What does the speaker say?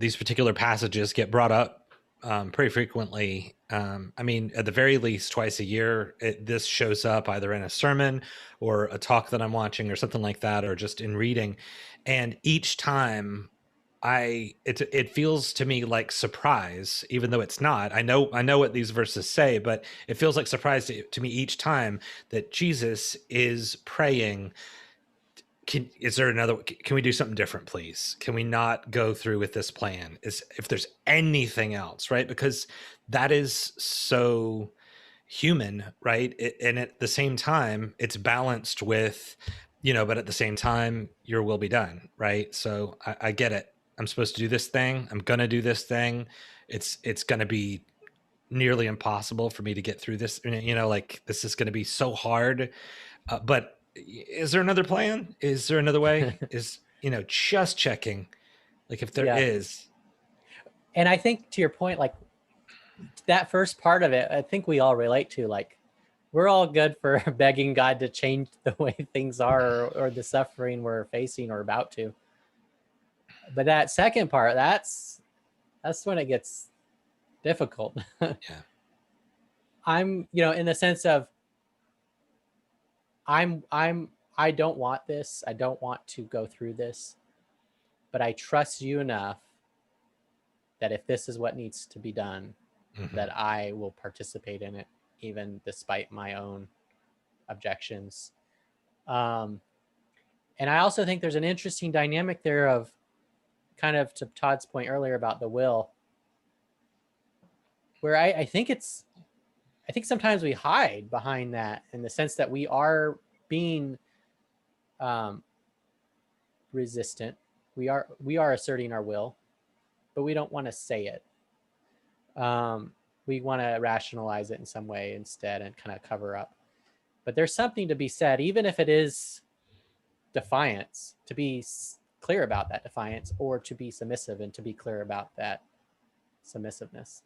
these particular passages get brought up pretty frequently. I mean, at the very least, twice a year, this shows up either in a sermon or a talk that I'm watching or something like that, or just in reading. And each time it feels to me like surprise, even though it's not. I know what these verses say, but it feels like surprise to me each time that Jesus is praying, is there another, can we do something different, please? Can we not go through with this plan? Is if there's anything else, right? Because that is so human, right? And at the same time, it's balanced with, but at the same time, your will be done, right? So I get it. I'm supposed to do this thing. I'm gonna do this thing. It's gonna be nearly impossible for me to get through this. Like this is gonna be so hard. But is there another plan? Is there another way? Just checking, like if there Yeah. is. And I think to your point, like that first part of it, I think we all relate to. Like, we're all good for begging God to change the way things are, or the suffering we're facing or about to. But that second part, that's when it gets difficult. Yeah. I'm, in the sense of I don't want this. I don't want to go through this, but I trust you enough that if this is what needs to be done, Mm-hmm. that I will participate in it, even despite my own objections. And I also think there's an interesting dynamic there of, kind of to Todd's point earlier about the will, where I think sometimes we hide behind that, in the sense that we are being resistant. We are asserting our will, but we don't want to say it. We want to rationalize it in some way instead and kind of cover up. But there's something to be said, even if it is defiance, to be clear about that defiance, or to be submissive and to be clear about that submissiveness.